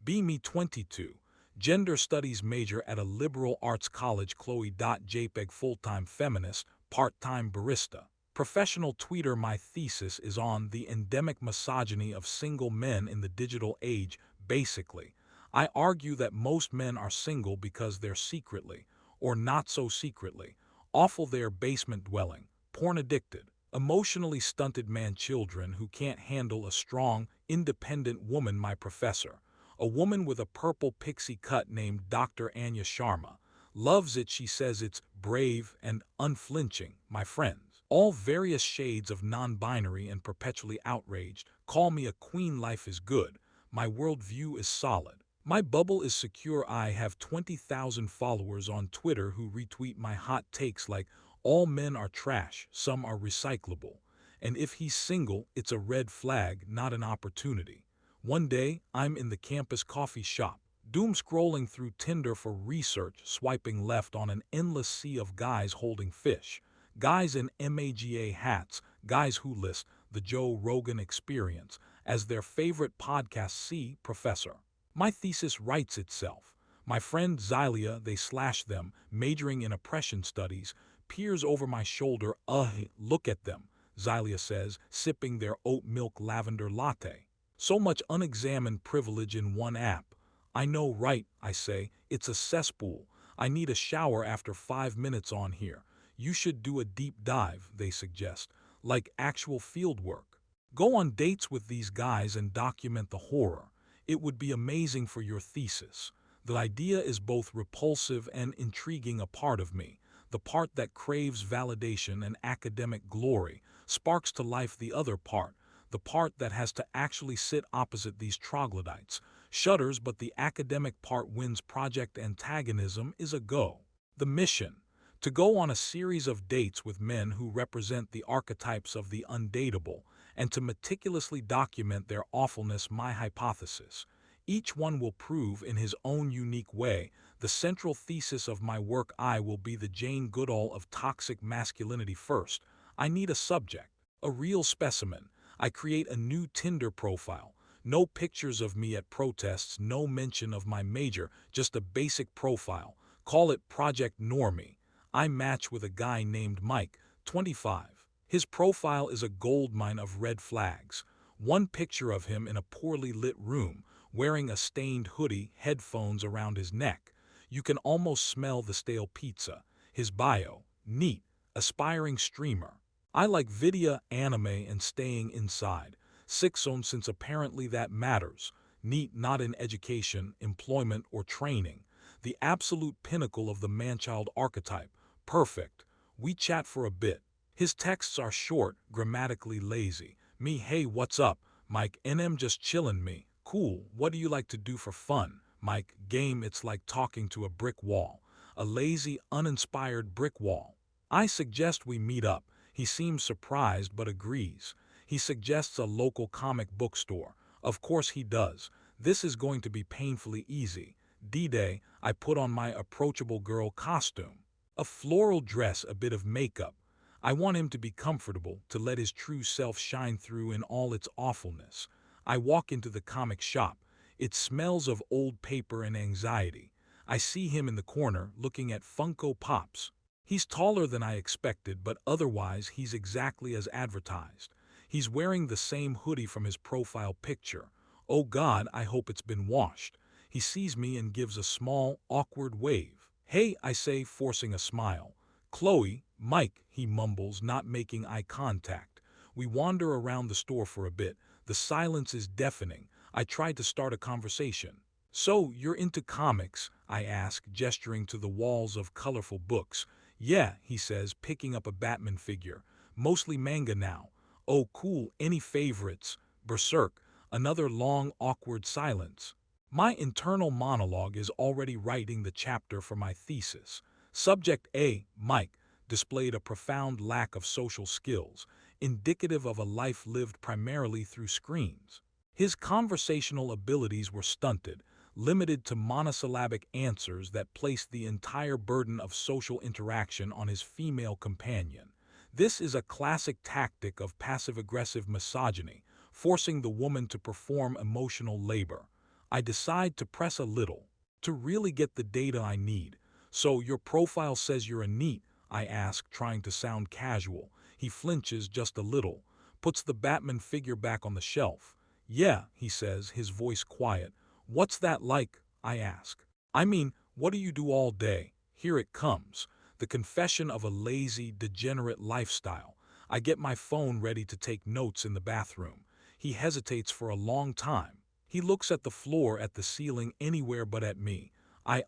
Me 22, gender studies major at a liberal arts college. Chloe.jpg full-time feminist, part-time barista. Professional tweeter. My thesis is on the endemic misogyny of single men in the digital age. Basically, I argue that most men are single because they're secretly, or not so secretly, awful. They're basement dwelling, porn addicted, emotionally stunted man children who can't handle a strong, independent woman. My professor, a woman with a purple pixie cut named Dr. Anya Sharma, loves it. She says it's brave and unflinching. My friends, all various shades of non-binary and perpetually outraged, call me a queen. Life is good. My worldview is solid. My bubble is secure. I have 20,000 followers on Twitter who retweet my hot takes like all men are trash, some are recyclable, and if he's single, it's a red flag, not an opportunity. One day, I'm in the campus coffee shop, doom scrolling through Tinder for research, swiping left on an endless sea of guys holding fish, guys in MAGA hats, guys who list the Joe Rogan Experience as their favorite podcast. See, Professor, my thesis writes itself. My friend Xylia, they slash them, majoring in oppression studies, peers over my shoulder. Look at them, Xylia says, sipping their oat milk lavender latte. So much unexamined privilege in one app. I know, right, I say, it's a cesspool. I need a shower after 5 minutes on here. You should do a deep dive, they suggest, like actual field work. Go on dates with these guys and document the horror. It would be amazing for your thesis. The idea is both repulsive and intriguing. A part of me, the part that craves validation and academic glory, sparks to life the other part, the part that has to actually sit opposite these troglodytes, shudders, but the academic part wins. Project antagonism is a go. The mission: to go on a series of dates with men who represent the archetypes of the undateable, and to meticulously document their awfulness. My hypothesis: each one will prove in his own unique way the central thesis of my work. I will be the Jane Goodall of toxic masculinity. First, I need a subject, a real specimen. I create a new Tinder profile. No pictures of me at protests, no mention of my major, just a basic profile. Call it Project Normie. I match with a guy named Mike, 25. His profile is a goldmine of red flags. One picture of him in a poorly lit room, wearing a stained hoodie, headphones around his neck. You can almost smell the stale pizza. His bio: neat, aspiring streamer. I like video, anime, and staying inside. 6 zone, since apparently that matters. Neat, not in education, employment, or training. The absolute pinnacle of the manchild archetype. Perfect. We chat for a bit. His texts are short, grammatically lazy. Me: hey, what's up? Mike: NM, just chillin'. Me: cool, what do you like to do for fun? Mike: game. It's like talking to a brick wall. A lazy, uninspired brick wall. I suggest we meet up. He seems surprised but agrees. He suggests a local comic book store. Of course he does. This is going to be painfully easy. D-Day, I put on my approachable girl costume. A floral dress, a bit of makeup. I want him to be comfortable, to let his true self shine through in all its awfulness. I walk into the comic shop. It smells of old paper and anxiety. I see him in the corner, looking at Funko Pops. He's taller than I expected, but otherwise he's exactly as advertised. He's wearing the same hoodie from his profile picture. Oh God, I hope it's been washed. He sees me and gives a small, awkward wave. Hey, I say, forcing a smile. Chloe, Mike, he mumbles, not making eye contact. We wander around the store for a bit. The silence is deafening. I try to start a conversation. So, you're into comics? I ask, gesturing to the walls of colorful books. Yeah, he says, picking up a Batman figure. Mostly manga now. Oh, cool, any favorites? Berserk. Another long, awkward silence. My internal monologue is already writing the chapter for my thesis. Subject A: Mike displayed a profound lack of social skills, indicative of a life lived primarily through screens. His conversational abilities were stunted, limited to monosyllabic answers that placed the entire burden of social interaction on his female companion. This is a classic tactic of passive-aggressive misogyny, forcing the woman to perform emotional labor. I decide to press a little, to really get the data I need. So your profile says you're a NEET, I ask, trying to sound casual. He flinches just a little, puts the Batman figure back on the shelf. Yeah, he says, his voice quiet. What's that like? I ask. I mean, what do you do all day? Here it comes. The confession of a lazy, degenerate lifestyle. I get my phone ready to take notes in the bathroom. He hesitates for a long time. He looks at the floor, at the ceiling, anywhere but at me. I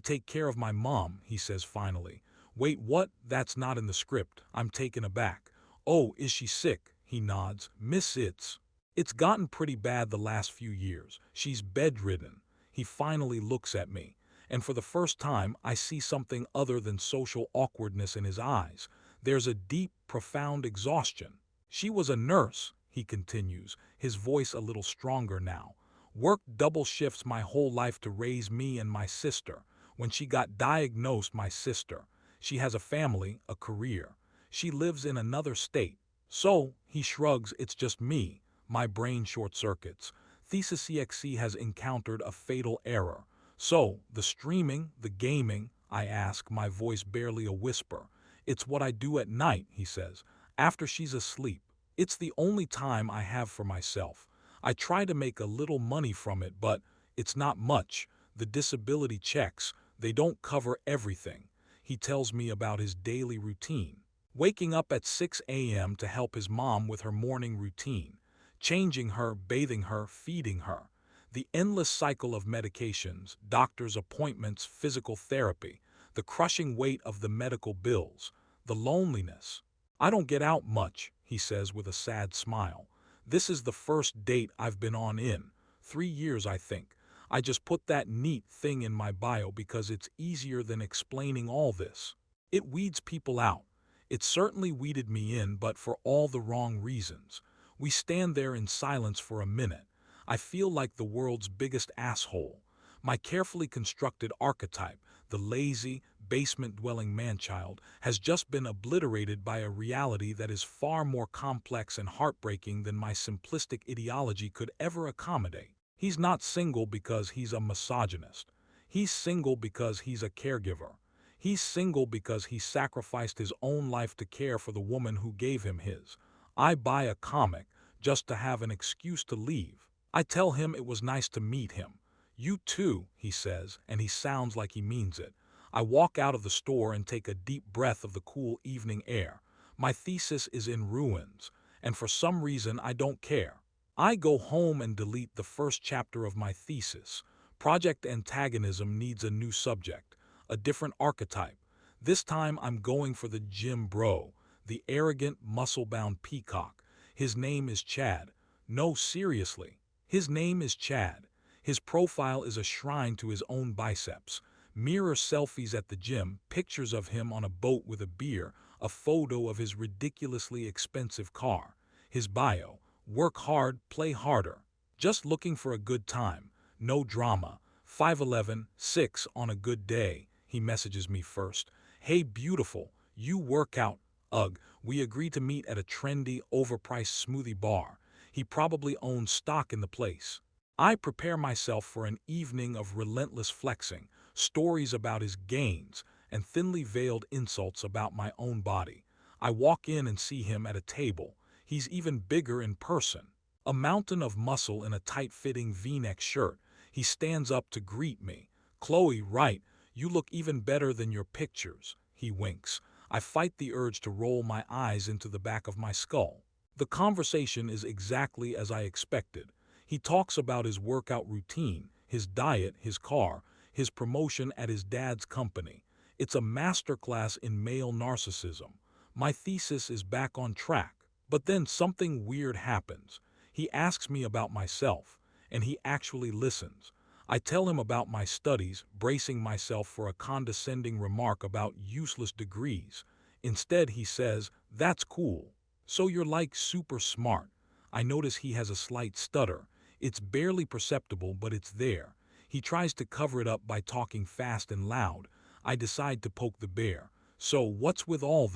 take care of my mom, he says finally. Wait, what? That's not in the script. I'm taken aback. Oh, is she sick? He nods. Miss It's gotten pretty bad the last few years. She's bedridden. He finally looks at me, and for the first time I see something other than social awkwardness in his eyes. There's a deep, profound exhaustion. She was a nurse, he continues, his voice a little stronger now. Worked double shifts my whole life to raise me and my sister. When she got diagnosed, my sister, she has a family, a career. She lives in another state. So, he shrugs, it's just me. My brain short circuits. Thesis CXC has encountered a fatal error. So, the streaming, the gaming, I ask, my voice barely a whisper. It's what I do at night, he says, after she's asleep. It's the only time I have for myself. I try to make a little money from it, but it's not much. The disability checks, they don't cover everything. He tells me about his daily routine. Waking up at 6 a.m. to help his mom with her morning routine. Changing her, bathing her, feeding her. The endless cycle of medications, doctor's appointments, physical therapy. The crushing weight of the medical bills. The loneliness. I don't get out much, he says with a sad smile. This is the first date I've been on in 3 years, I think. I just put that neat thing in my bio because it's easier than explaining all this. It weeds people out. It certainly weeded me in, but for all the wrong reasons. We stand there in silence for a minute. I feel like the world's biggest asshole. My carefully constructed archetype, the lazy, basement-dwelling man-child, has just been obliterated by a reality that is far more complex and heartbreaking than my simplistic ideology could ever accommodate. He's not single because he's a misogynist. He's single because he's a caregiver. He's single because he sacrificed his own life to care for the woman who gave him his. I buy a comic just to have an excuse to leave. I tell him it was nice to meet him. You too, he says, and he sounds like he means it. I walk out of the store and take a deep breath of the cool evening air. My thesis is in ruins, and for some reason I don't care. I go home and delete the first chapter of my thesis. Project Antagonism needs a new subject, a different archetype. This time I'm going for the gym bro, the arrogant, muscle-bound peacock. His name is Chad. No, seriously. His name is Chad. His profile is a shrine to his own biceps. Mirror selfies at the gym, pictures of him on a boat with a beer, a photo of his ridiculously expensive car. His bio: work hard, play harder. Just looking for a good time. No drama. 5'11", 6 on a good day. He messages me first. Hey beautiful, you work out. Ugh, we agree to meet at a trendy, overpriced smoothie bar. He probably owns stock in the place. I prepare myself for an evening of relentless flexing, stories about his gains, and thinly veiled insults about my own body. I walk in and see him at a table. He's even bigger in person. A mountain of muscle in a tight-fitting V-neck shirt. He stands up to greet me. Chloe, right, you look even better than your pictures. He winks. I fight the urge to roll my eyes into the back of my skull. The conversation is exactly as I expected. He talks about his workout routine, his diet, his car, his promotion at his dad's company. It's a masterclass in male narcissism. My thesis is back on track. But then something weird happens. He asks me about myself, and he actually listens. I tell him about my studies, bracing myself for a condescending remark about useless degrees. Instead, he says, "That's cool. So you're like super smart." I notice he has a slight stutter. It's barely perceptible, but it's there. He tries to cover it up by talking fast and loud. I decide to poke the bear. So what's with all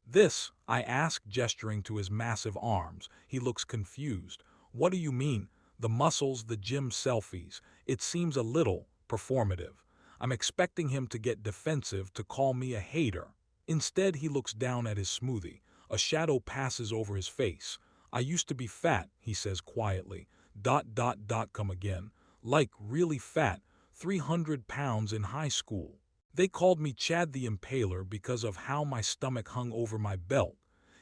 this? I ask, gesturing to his massive arms. He looks confused. What do you mean? The muscles, the gym selfies. It seems a little performative. I'm expecting him to get defensive, to call me a hater. Instead, he looks down at his smoothie. A shadow passes over his face. I used to be fat, he says quietly. Come again. Like, really fat. 300 pounds in high school. They called me Chad the Impaler because of how my stomach hung over my belt.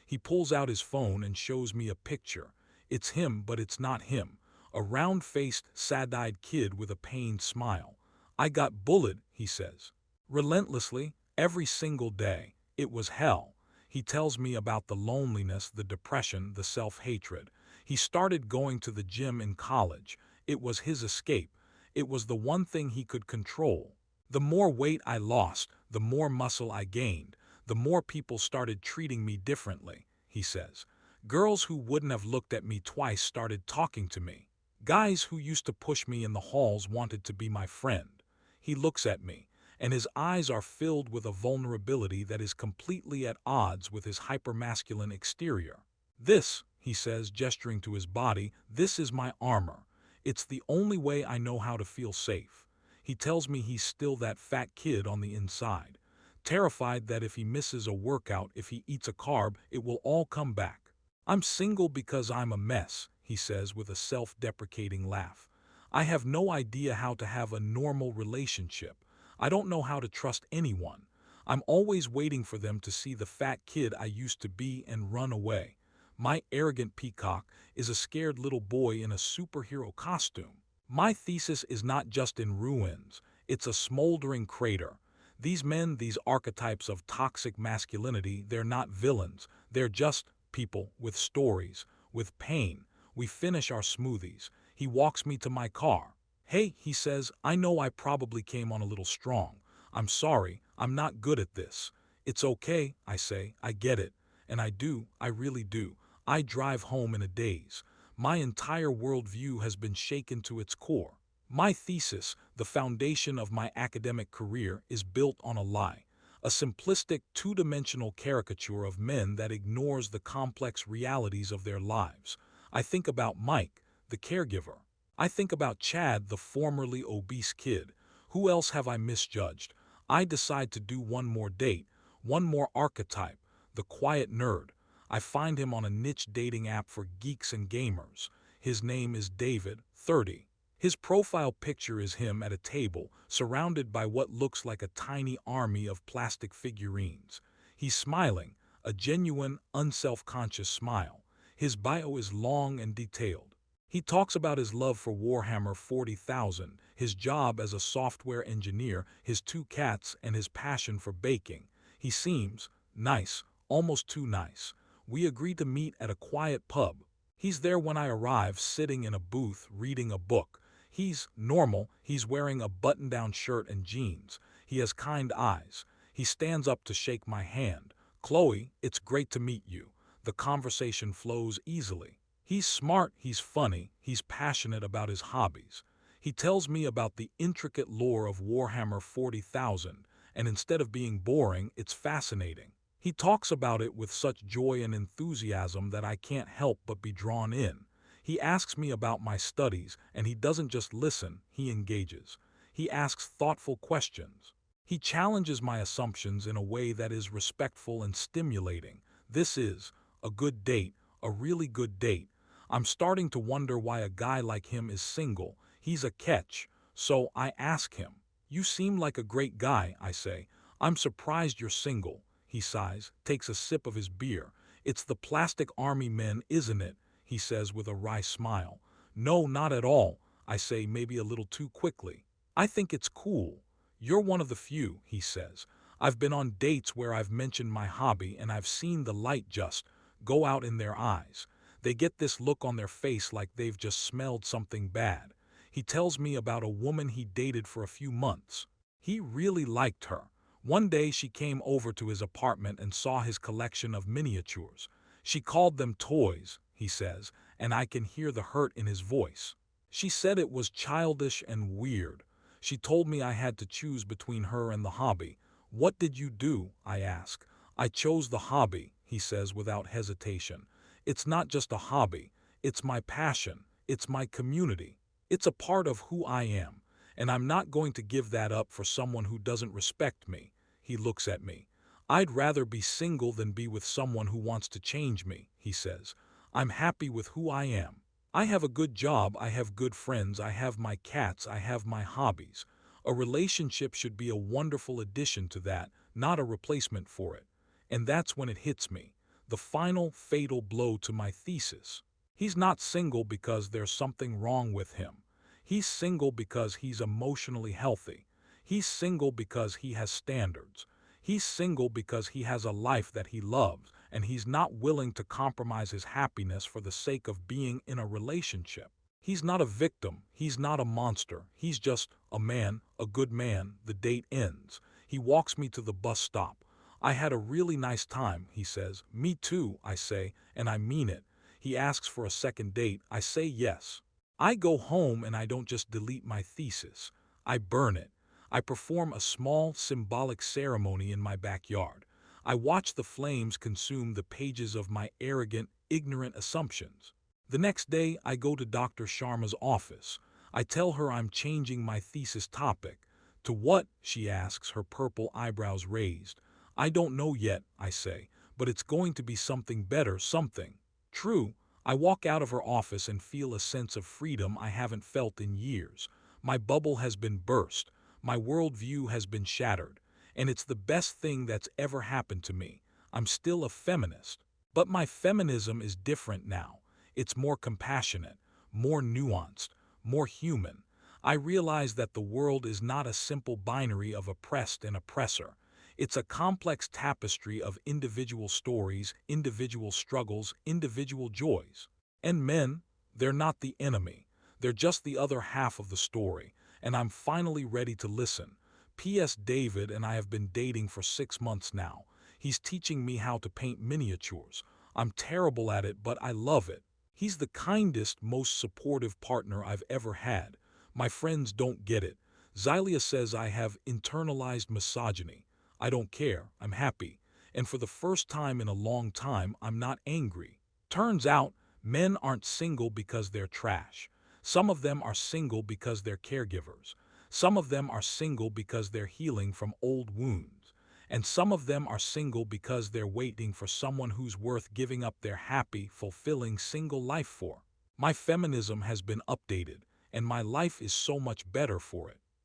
He pulls out his phone and shows me a picture. It's him, but it's not him. A round-faced, sad-eyed kid with a pained smile. I got bullied, he says. Relentlessly, every single day. It was hell. He tells me about the loneliness, the depression, the self-hatred. He started going to the gym in college. It was his escape. It was the one thing he could control. The more weight I lost, the more muscle I gained, the more people started treating me differently, he says. Girls who wouldn't have looked at me twice started talking to me. Guys who used to push me in the halls wanted to be my friend. He looks at me, and his eyes are filled with a vulnerability that is completely at odds with his hypermasculine exterior. This, he says, gesturing to his body, this is my armor. It's the only way I know how to feel safe. He tells me he's still that fat kid on the inside, terrified that if he misses a workout, if he eats a carb, it will all come back. I'm single because I'm a mess, he says with a self-deprecating laugh. I have no idea how to have a normal relationship. I don't know how to trust anyone. I'm always waiting for them to see the fat kid I used to be and run away. My arrogant peacock is a scared little boy in a superhero costume. My thesis is not just in ruins, it's a smoldering crater. These men, these archetypes of toxic masculinity, they're not villains. They're just people with stories, with pain. We finish our smoothies. He walks me to my car. Hey, he says, I know I probably came on a little strong. I'm sorry, I'm not good at this. It's okay, I say, I get it. And I do, I really do. I drive home in a daze. My entire worldview has been shaken to its core. My thesis, the foundation of my academic career, is built on a lie. A simplistic, two-dimensional caricature of men that ignores the complex realities of their lives. I think about Mike, the caregiver. I think about Chad, the formerly obese kid. Who else have I misjudged? I decide to do one more date, one more archetype, the quiet nerd. I find him on a niche dating app for geeks and gamers. His name is David, 30. His profile picture is him at a table, surrounded by what looks like a tiny army of plastic figurines. He's smiling, a genuine, unself-conscious smile. His bio is long and detailed. He talks about his love for Warhammer 40,000, his job as a software engineer, his 2 cats, and his passion for baking. He seems nice, almost too nice. We agree to meet at a quiet pub. He's there when I arrive, sitting in a booth, reading a book. He's normal. He's wearing a button-down shirt and jeans. He has kind eyes. He stands up to shake my hand. Chloe, it's great to meet you. The conversation flows easily. He's smart, he's funny, he's passionate about his hobbies. He tells me about the intricate lore of Warhammer 40,000, and instead of being boring, it's fascinating. He talks about it with such joy and enthusiasm that I can't help but be drawn in. He asks me about my studies, and he doesn't just listen, he engages. He asks thoughtful questions. He challenges my assumptions in a way that is respectful and stimulating. This is a good date, a really good date. I'm starting to wonder why a guy like him is single. He's a catch. So I ask him. You seem like a great guy, I say. I'm surprised you're single. He sighs, takes a sip of his beer. It's the plastic army men, isn't it? He says with a wry smile. No, not at all, I say, maybe a little too quickly. I think it's cool. You're one of the few, he says. I've been on dates where I've mentioned my hobby and I've seen the light just go out in their eyes. They get this look on their face like they've just smelled something bad. He tells me about a woman he dated for a few months. He really liked her. One day she came over to his apartment and saw his collection of miniatures. She called them toys, he says, and I can hear the hurt in his voice. She said it was childish and weird. She told me I had to choose between her and the hobby. What did you do? I ask. I chose the hobby, he says without hesitation. It's not just a hobby. It's my passion. It's my community. It's a part of who I am, and I'm not going to give that up for someone who doesn't respect me. He looks at me. I'd rather be single than be with someone who wants to change me, he says. I'm happy with who I am. I have a good job, I have good friends, I have my cats, I have my hobbies. A relationship should be a wonderful addition to that, not a replacement for it. And that's when it hits me. The final fatal blow to my thesis. He's not single because there's something wrong with him. He's single because he's emotionally healthy. He's single because he has standards. He's single because he has a life that he loves, and he's not willing to compromise his happiness for the sake of being in a relationship. He's not a victim. He's not a monster. He's just a man, a good man. The date ends. He walks me to the bus stop. I had a really nice time, he says. Me too, I say, and I mean it. He asks for a second date. I say yes. I go home and I don't just delete my thesis. I burn it. I perform a small, symbolic ceremony in my backyard. I watch the flames consume the pages of my arrogant, ignorant assumptions. The next day, I go to Dr. Sharma's office. I tell her I'm changing my thesis topic. To what? She asks, her purple eyebrows raised. I don't know yet, I say, but it's going to be something better, something. True. I walk out of her office and feel a sense of freedom I haven't felt in years. My bubble has been burst. My worldview has been shattered. And it's the best thing that's ever happened to me. I'm still a feminist. But my feminism is different now. It's more compassionate, more nuanced, more human. I realize that the world is not a simple binary of oppressed and oppressor. It's a complex tapestry of individual stories, individual struggles, individual joys. And men, they're not the enemy. They're just the other half of the story, and I'm finally ready to listen. P.S. David and I have been dating for 6 months now. He's teaching me how to paint miniatures. I'm terrible at it, but I love it. He's the kindest, most supportive partner I've ever had. My friends don't get it. Xylia says I have internalized misogyny. I don't care. I'm happy. And for the first time in a long time, I'm not angry. Turns out, men aren't single because they're trash. Some of them are single because they're caregivers. Some of them are single because they're healing from old wounds. And some of them are single because they're waiting for someone who's worth giving up their happy, fulfilling single life for. My feminism has been updated, and my life is so much better for it.